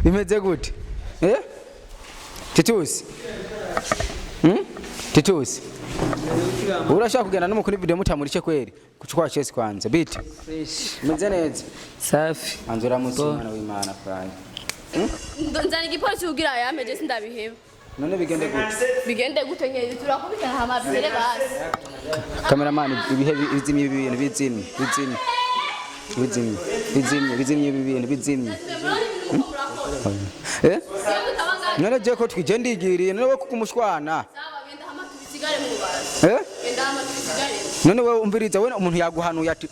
bimeze gute Titus Titus urashaka kugenda no mukuri video mutamurike kweri kuchukwa chesi kwanza biti meze neza safi anzura musimana w'Imana fry ndonzana igipolisi kugira yameje sindabiheba none bigende gute nyeri turakubita hama bire basi cameraman ibihe bizimye ibintu bizimye none je ko twigende igiriye none ko kumushwana none we umviriza we umuntu yaguhanuye ati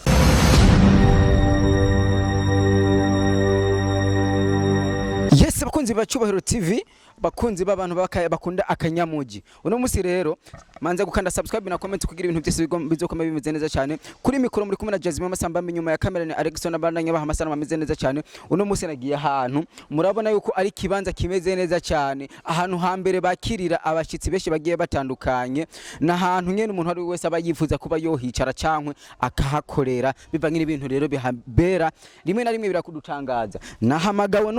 Yes bakunzi ba Cyubahiro TV bakunzi b'abantu bakunda akanyamugi uno musi rero manza gukanda subscribe na comment kugira ibintu byose bizokoma bimeze neza cyane kuri mikoro muri kumwe na Jazz Masamba inyuma ya kamera ni Alexander Bandanya baha amasana bameze neza cyane uno musi nagiye ahantu murabona yuko ari kibanza kimeze neza cyane ahantu hambere bakirira abashitsi beshi bagiye batandukanye na ahantu nyene umuntu ari wese abayifuza kuba yohicara cankwe akahakorera bivanye n'ibintu rero bihabera rimwe na rimwe birakudutangaza nahamagawe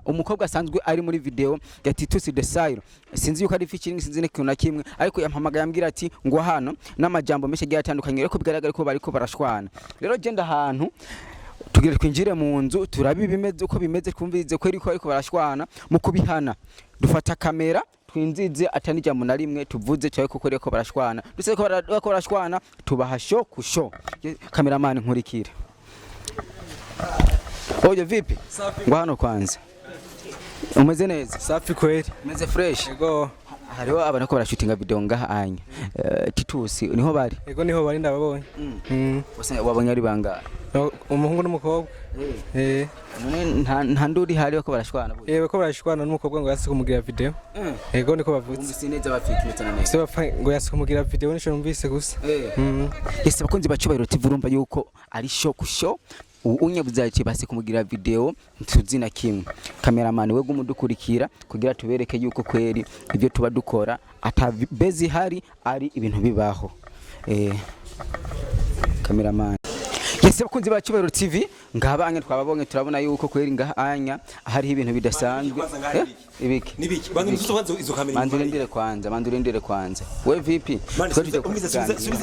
umukobwa asanzwe ari muri video ya Titus da Sailor sinzi yuko ari featuring sinzi n'ikintu na kimwe ariko yampamagaye ambwira ati ngo hano n'amajambo menshi agiye atandukanye ariko bigaragara ko bariko barashwana rero genda ahantu tugire twinjire mu nzu turabi bimeze uko bimeze twumvize ko ariko barashwana mu kubihana dufata kamera twinzize atanijambo na rimwe tuvuze cyawe kuko reko barashwana duse ko barashwana tubahasho kusho cameraman nkurikire oje vipi ngo hano kwanza umeze neza safi kweli umeze fresh yego hariho abantu ko barashutinga video ngaha anya Titus niho bari yego niho bari ndababonye bose wabonye ari bangara umuhungu n'umukobwa nta nduri hari ko barashwana ko barashwana n'umukobwa ngo yase kumugira video yego niko bavutse umvise neza bafite metana neza se bapfa ngo yase kumugira video nisho numvise gusa Yes bakunzi ba Cyubahiro TV urumva yuko ari show kusho unyabuzaje basi kumugira video ntuzina kimwe cameraman we gumudukurikira kugira tubereke yuko kweri ibyo tuba dukora atabezi hari ari ibintu bibaho cameraman Yes bakunzi ba Cyubahiro TV ngabanye twababonye turabona yuko kweri ngahanya hari ibintu bidasanzwe ibiki nibiki bangi ntusobanze izo kamera mandurindire kwanza we vipi subiza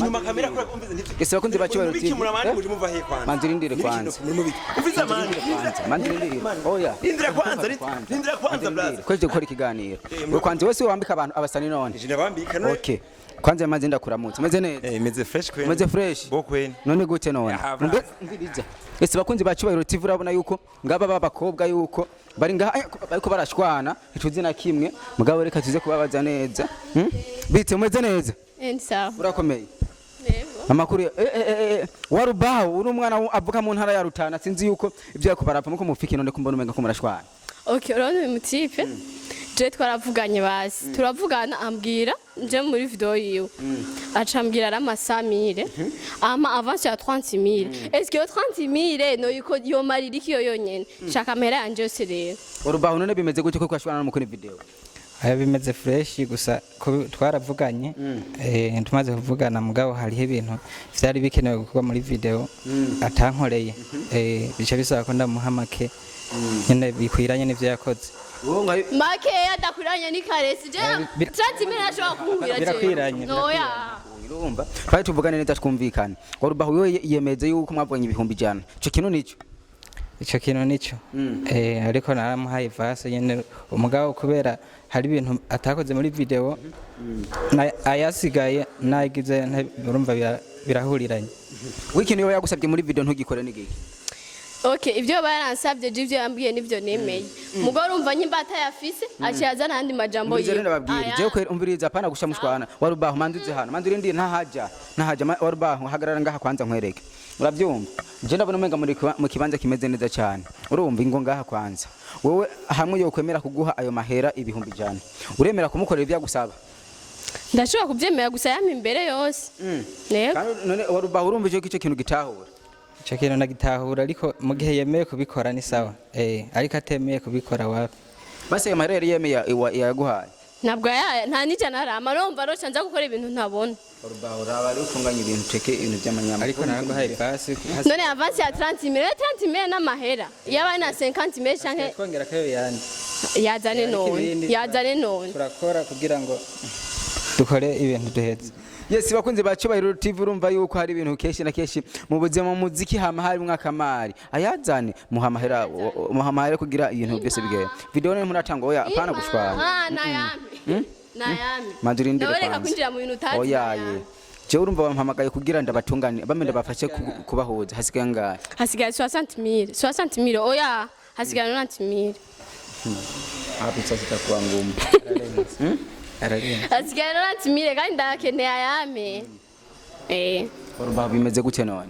nyuma kamera kora umvize Yes bakunzi ba Cyubahiro TV mandurindire kwanza umvize mandurindire oya indira kwanza blaza kwaje gukora ikiganiro we kwanza wese wambika abantu abasani none je nabambika none okay kwanza maze ndakuramutse meze neza meze fresh kwene meze fresh bokweni none gute none mbiza ese bakunzi ba Cyubahiro TV urabona yuko ngaba babakobwa yuko bari bariko barashwana ituzina kimwe mugabo reka tuze kubabaza neza bite meze neza sawa urakomeye yego amakuru warubaho uri umwana avuka mu ntara ya Rutana sinzi yuko ibyo yako barapfa muko mufiki none kumbona umenga ko murashwana okay urabona uyu mutipe je twaravuganye basi turavugana ambwira nje muri video yiwe acambwira ara masamire ama avance ya 30000 est-ce que 30000 no yuko yo mariri kiyo yonyene shaka mera yanje yose rero warubaho none bimeze gute ko kwashwana no muri video aya bimeze fresh gusa twaravuganye tumaze kuvugana mugabo hariho ibintu vyari bikenewe gukorwa muri video atankoreye bica bisaba ko ndamuhamake nyene bikwiranye n'ivyo yakoze make adakuranye ni karesi je 30000 ashobora kumbwira birakwiranye noya urumva kandi tuvugane neza twumvikane warubaho we yemeze yuko mwabonye ibihumbi jana ico kintu nico ariko naramuhaye vase nyene umugabo kubera hari ibintu atakoze muri video ayasigaye nagize urumva birahuriranye wikini yo yagusabye muri video ntugikore n'igiki Okay, ibyo baransabye ivyo yambwiye nivyo nemeye. Mugo urumva nyimbata yafise aciyaza nandi majambo yiwe. Je ko umviriza pana gusha mushwana warubaho manduze hano. Manduri ndi ntahaja warubaho hagarara ngaha kwanza nkwereke. Urabyumva? Je ndabona umenga mu kibanza kimeze neza cyane. Urumva ingo ngaha kwanza. Wewe hamwe yo kwemera kuguha ayo mahera ibihumbi jana. Uremera kumukorera ibya gusaba? Ndashobora kubyemera gusa yampa imbere yose. Yego. None warubaho urumva icyo kintu gitahura. Icyo kintu nagitahura ariko mu gihe yemeye kubikora ni sawa ariko atemeye kubikora wapi base amahera yari yemeye yaguhaye ntabwo nta n'ijana arama urumva roca nza gukora ibintu ntabona urubaho uraba ari ufunganye ibintu teke ibintu by'amanyama ariko naraguhaye pasi none avance ya 30 n'amahera yaba na 50 canke twongera kayo yandi yazane none turakora kugira ngo dukore ibintu duhetse. Yes, bakunze bacubahiro TV urumva yuko hari ibintu keshi na keshi mu buzima mu muziki hama hari mwakamari ayazane muhamahera kugira ibintu byose bigaye video none muratanga oya apana gushwana nayami madurindire kwanza kwinjira mu bintu utazi oya ye je urumva bampamagaye kugira ndabatungane bamende bafashe kubahuza hasigaye ngahe hasigaye 60,000 oya hasigaye 90,000 apitsa zitakuwa ngumu hasigaye 90,000 kandi ndakeneye ayame urumva bimeze gute none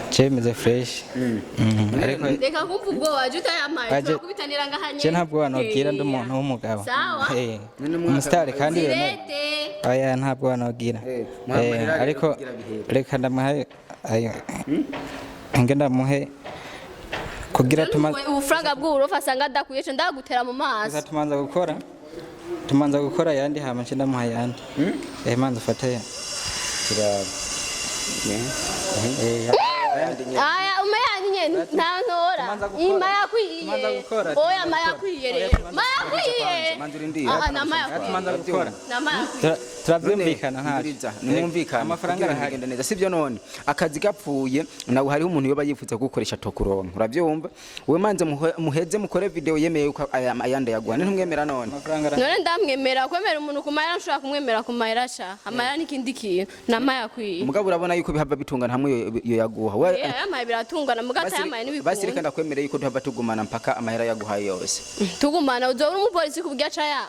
Chemeze fresh. Ariko reka kumva ubwo waje utayamaye twakubitanira ngahanye. Je ntabwo wanogira ndumuntu w'umugabo. Umustar kandi we. Aya ntabwo wanogira. Ariko reka ndamuhaye ayo. Ngenda muhe kugira tumaze ubufaranga bw'uburofa asanga adakuye cyo ndagutera mu maso. Tumanza gukora yandi hama nce ndamuhaye yandi. Manza ufate. Aya umayani nyene ntantora imaya kwiye oya maya kwiye rero maya kwiye tumanza gukora turabyumvikana ntariza numvikana amafaranga aragenda neza sivyo none akazi gapfuye nawe hariho umuntu yoba yifuza gukoresha tokuronka uravyumva we manze muheze mukore video yemeye uko ayanda yagwa ntumwemera none none ndamwemera kwemera umuntu kumayira nshaka kumwemera kumayira sha amayira nikindi kintu namaya kwiye mugabo urabona yuko bihava bitungana hamwe yo yaguha amaye biratungana mugata yamaye n'ibikunda basi reka ndakwemereye yuko duhava tugumana mpaka amahera yaguhaye yose tugumana uzobura umupolisi kubwaca ya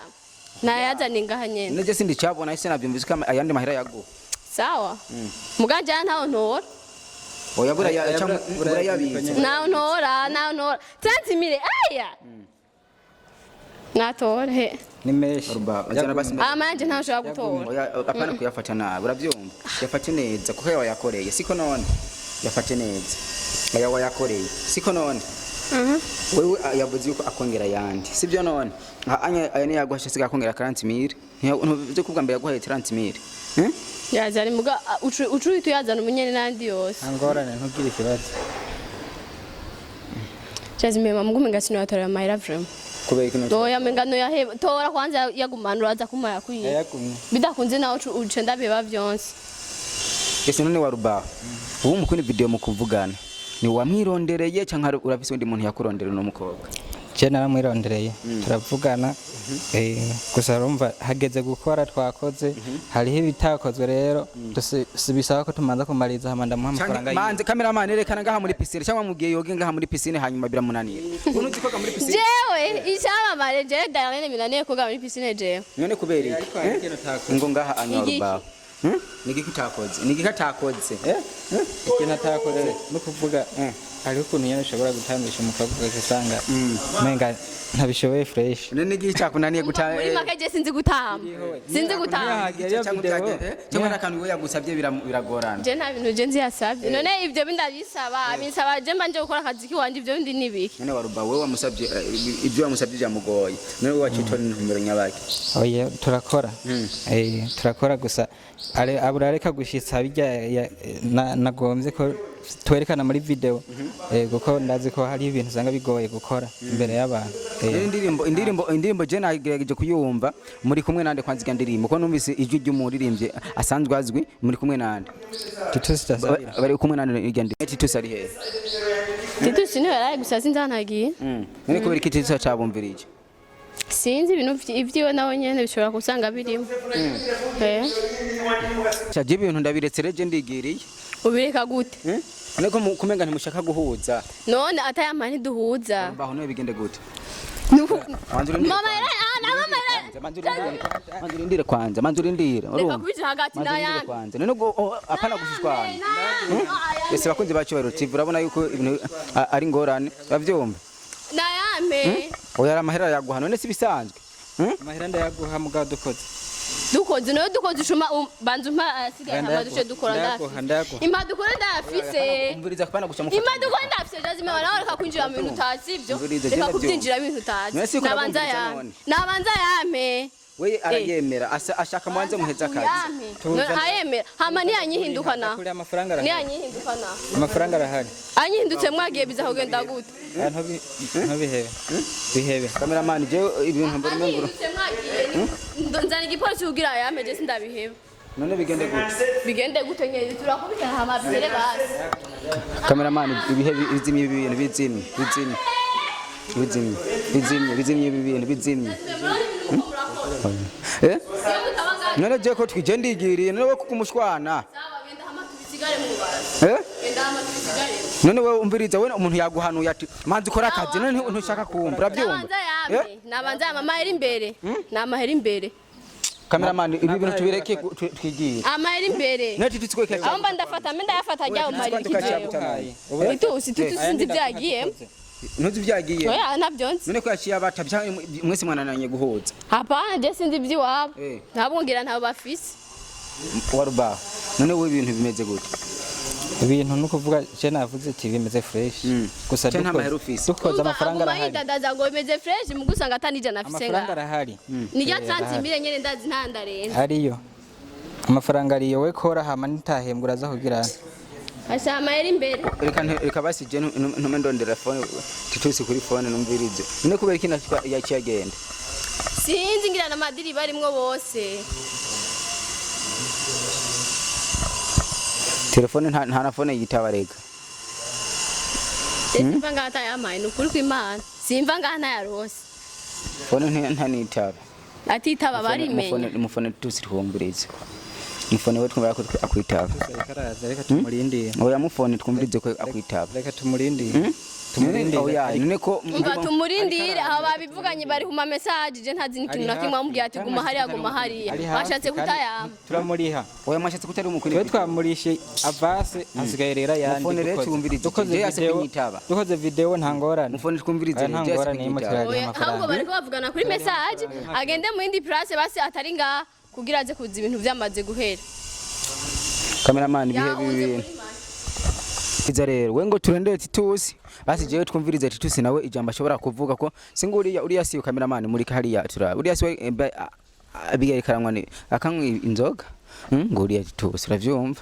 nayazane ngahanye neje sindi cyabona ise navyumvise ko ayandi mahera yaguha sawa muganje ntaho ntora oya bura yabitse naho ntora 30,000 aya natore ni meshi amanje ntashobora gutora oya apana kuyafata nabi uravyumva yafate neza kuko yakoreye siko none yafate neza aya wayakoreye siko none wewe yavuze yuko akongera yandi sibyo none aya ni yaguhashe siga akongera 40,000 ntuvuze kubwa mbere yaguhaye 30,000 yazana muga ucuye tuyazana umunyene nandi yose angorane ntugire ikibazo Chazime mamugume ngasino yatora amahera vrem kubera ikintu oya mengano yaheba tora kwanza yagumanura aza kumaya kwiye yakumye bidakunze naho uce ndabeba byonse ese none waruba ubu mukuni video mukuvugana ni wamwirondereye cyangwa urafise undi muntu yakuronderera no mukobwa je naramwirondereye turavugana gusa urumva hageze gukora twakoze hariho ibitakozwe rero bisaba ko tumanza kumariza hamanda mu amafaranga manze cameraman erekana ngaha muri piscine cyangwa mugiye yoge ngaha muri piscine hanyuma biramunanira uno zikoga muri piscine jewe icyaba mare je darane minane koga muri piscine jewe none kubera ngo ngaha anyoruba nigiki katakoze ikintu atakoze no kuvuga hariho ukuntu nyene ushobora gutambisha umukobwa ugasanga menga ntabishoboye fresh none nigiki cyakunaniye gutaha muri makeje sinzi gutamba cyangwa nakantu we yagusabye biragorana je nta bintu je nzi yasabye none ivyo bisaba je mbanje gukora akazi kiwanje ivyo bindi nibiki none waruba we wamusabye ibyo wamusabye byamugoye none wacitora intumbero nyabaki oya turakora turakora gusa aburareka gushitsa bijya nagombye ko twerekana muri video guko ndazi ko hari ibintu usanga bigoye gukora imbere y'abantu indirimbo je nagerageje kuyumva muri kumwe nande kwanziga ndirimbo ko numvise ijwi ry'umuririmbye asanzwe azwi muri kumwe nande Titus da Sailor bari kumwe nande igende Titus ari he Titus ni yaraye gusa sinzanagiye none kubera iki Titus acabumvirije sinzi ibintu ivyiwe nawe nyene bishobora kusanga birimo cyaje ibintu ndabiretse reje ndigiriye ubireka gute ariko kumenga ntimushaka guhuza none atayama ntiduhuza baho no bigende gute mama manzurindire kwanza manzurindire reka kubije hagati n'ayandi kwanza none apana gushishwana ese bakunze bacyo TV urabona yuko ibintu ari ngorane bavyumva nayame oya amahera yaguha none si bisanzwe amahera ndayaguha mugabo dukoze no dukoze ushuma banzu mpa asigaye hamaduce dukora ndafi impa dukora ndafise umviriza kupana guca mufata impa dukora ndafise jazime wana reka kwinjira mu bintu utazi ibyo reka kubyinjira mu bintu utazi nabanza yame we arayemera ashaka mwanze muheza akazi ayemera hama niyanyihinduka na kuri amafaranga arahari niyanyihinduka na amafaranga arahari anyihindutse mwagiye biza kugenda gute bihebe cameraman je ibintu mbona nguru nzana igipolisi kugira yameje sindabiheba none bigende gute nyeye turakubitana hama bihere basi cameraman ibihe bizimye ibintu bizimye none je ko twije ndigiriye none ko kumushwana none wewe umviriza we umuntu yaguhanuye ati manzi ukora akazi none ntushaka kumva urabyumva nabanza amahera imbere namahera imbere cameraman ibi bintu tubireke twigiye amahera imbere nati tutsikwe aho mba ndafata menda yafata ajya mu mari kigiye tusi sinzi byagiye ntuzi byagiye oya nabyonse none ko yaciye abatabya mwese mwanananye guhoza hapana je sinzi by'iwabo ntabwo ngira ntabo bafise waruba none we ibintu bimeze gute ibintu nuko vuga je navuze ati bimeze fresh gusa dukoza amafaranga arahari ndaza ngo bimeze fresh mugusanga atanije nafise amafaranga arahari nijya tsansimbire nyene ndazi ntandarenze ariyo amafaranga ariyo we kora hama nitahembura za kugira asa amahera imbere reka basije ntume ndondera phone titusi kuri phone numvirize none kubera iki yakiyagenda sinzi ngira na madiri barimwo bose telefone nta na phone yitabarega simva ngata yamaye nukuri kw'Imana simva ngana yarose phone nta nitaba atitaba barimenye umufone tusi twumvirize umufone we twumvira ko akwitaba reka tumurindire oya mufone twumvirize ko akwitaba reka tumurindire oya none ko umva tumurindire aho babivuganye bari kuma message je ntazi n'ikintu nakimwe amubwiye ati guma hariya bashatse kutayama turamuriha oya mwashatse kutari umukuri twe twamurishe avase asigaye rera yandi mufone rero twumvirize dukoze video ntangorane mufone twumvirize ntangorane ahubwo bari bavugana kuri message agende mu yindi place basi atari nga kugira aze kuza ibintu byamaze guhera cameraman ibihe bibiri iza rero we ngo turendeye titusi basi jewe twumvirize titusi nawe ijambo ashobora kuvuga ko singuriya uriya si cameraman muri hariya tura uriya si abigaye karangwa ni akanywa inzoga ngo uriya titusi uravyumva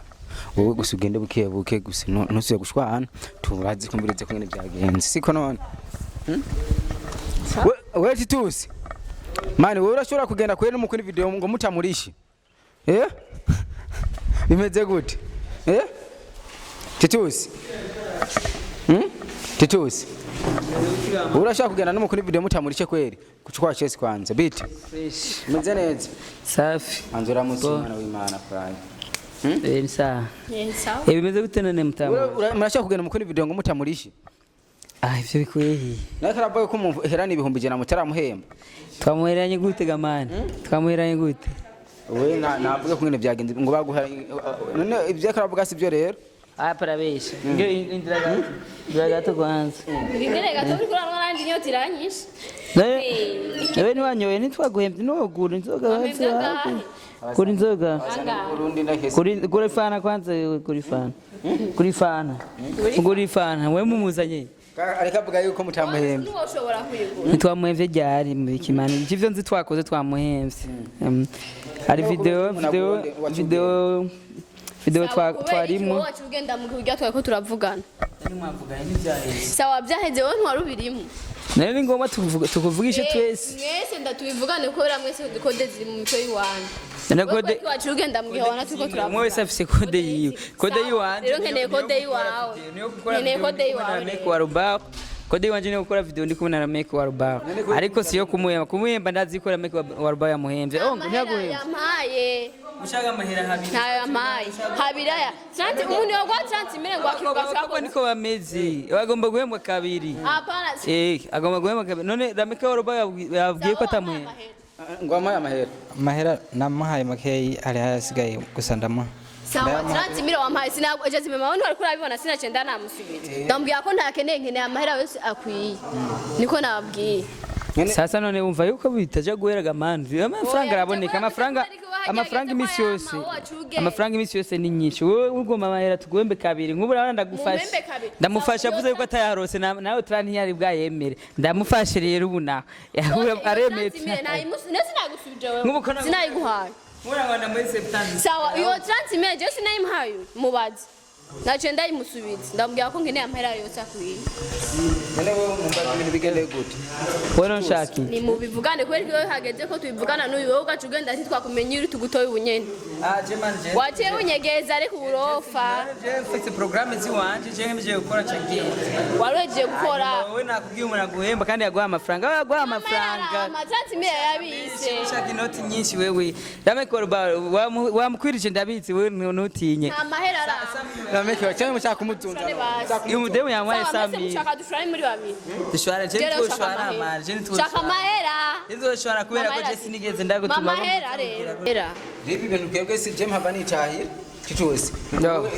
wowe gusa ugende buke gusa ntusuye gushwana turazi kumvirize ko ngene byagenze siko none we titusi mani wowe urashobora kugenda kure n'umukuri video ngo mutamurishe bimeze gute titusi titusi urashaka kugenda n'umukuri video mutamurishe kweri kuchukwa chesi kwanza biti meze neza safi anzura musimana w'Imana fry ni sawa bimeze gute none mutamu murashaka kugenda n'umukuri video ngo mutamurishe ivyo bikuyehi nakarabaye ko muherana ibihumbi jana mutaramuhemba twamuheranye gute gamani twamuheranye gute we navuga ko ngene byagenze ngo baguhera none ibyo karavuga si byo rero parabesha indira gato kwanza indira gato uri kuranwa nandi niyo tiranyisha nawe niwanyoye ntitwaguhembye nogura inzoga hanze kuri inzoga kuri fana kwanza kuri fana we mumuzanye areka vuga yuko mutamuhembye ntitwamuhembye ryari mu bikimana ivyo nzi twakoze twamuhembye hari video twarimo wacu ugenda mu gihugu twari ko turavugana sawa byaheze wowe ntwarubirimo nayo ni ngombwa tukuvugishe twese mwese ndatubivugane ko mwese kode ziri mu mico y'Iwanda kode wacu ugenda mu gihugu tuko turavugana umwe wese afise kode yiwe kode y'Iwanda rero nkeneye kode y'iwawe nkeneye kode y'iwawe kode yiwanje ni gukora video ndi kumwe na make wa rubaho ariko siyo kumuhemba ndazikora make wa rubaho yamuhembye ntiyaguhembe yampaye ushaka amahera habiri ntayo yampaye habiraya santi umuntu yagwa santi mire ngo akirwa kuko niko bameze bagomba guhembwa kabiri apana agomba guhembwa kabiri none ramike wa rubaho yabwiye ko atamuhemba ngo amaye amahera namuhaye makeyi ari hasigaye gusa ndamuha sawa santi mire wampaye sinabwo eje zimema wani wari kurabibona sinacenda namusubira ndambwiye ko ntakeneye amahera yose akwiye niko nababwiye sasa none wumva yuko bitaje guheraga manzi amafaranga araboneka amafaranga amafaranga imisi yose amafaranga imisi yose ni nyinshi wowe ugomba amahera tugombe kabiri nk'ubu urabona ndagufasha ndamufasha avuze yuko atayarose nawe turantiyari bwayemere ndamufashe rero ubu nawe aremeye nk'ubu sinayiguhaye murabona muri septembre sawa iyo 30 je sinayimuhaye mubazi naje ndayimusubiza ndambwira ko nkeneye amahera yose akwiye none wowe mumbaza ibintu bigende gute wowe nshaki ni mubivugane kweli iyo hageze ko tubivugana n'uyu wowe ugaca ugenda ati twakumenye uri tugutoye ubunyene je manje waciye unyegeza ariko uburofa je mfite programme ziwanje je ngeje gukora cyangire wareje gukora wowe nakubwiye umuntu aguhemba kandi yaguha amafaranga yaguha amafaranga amazati mire yabise ushaka inoti nyinshi wewe ramekora wamukwirije ndabizi wewe ntutinye amahera nameke cyane mushaka kumutunza iyo mudemu yamwaye sami mushaka dushora muri babiri dushora je ntushora amanje nshaka amahera ntushora kubera ko je sinigeze ndagutuma amahera rero ribi ibintu twebwe si je mpava nicahira kitose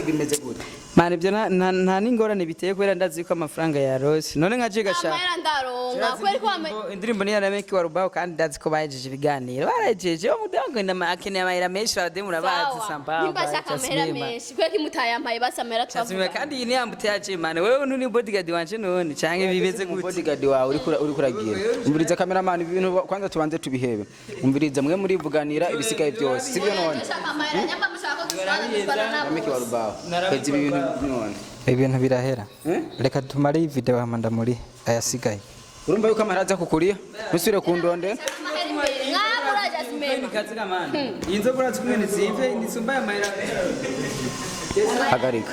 bimeze gute mane ibyo nta n'ingorane biteye kubera ndazi ko amafaranga yarose none nka je gashaka amahera ndaronga kweli ko indirimbo ni yarameke warubaho kandi ndazi ko bajeje ibiganiro barajeje wo mudango akeneye amahera menshi bademu urabazi samba nimba shaka amahera menshi kweli kimutaye amaye basamera twavuga kandi iyi ni yambuteye aje mane wewe ntuni bodyguard wanje none canke bibeze gute bodyguard wawe uri kuragira umviriza cameraman ibintu kwanza tubanze tubihebe umviriza mwe muri vuganira ibisigaye byose sibyo none nameke warubaho kwezi ibintu none ibintu birahera reka tumare iyi video hamanda muri ayasigaye urumva yuko amahera aza kukuriya nusubire kundonde inzo kura tsumwe nizimve nisumba amahera hagarika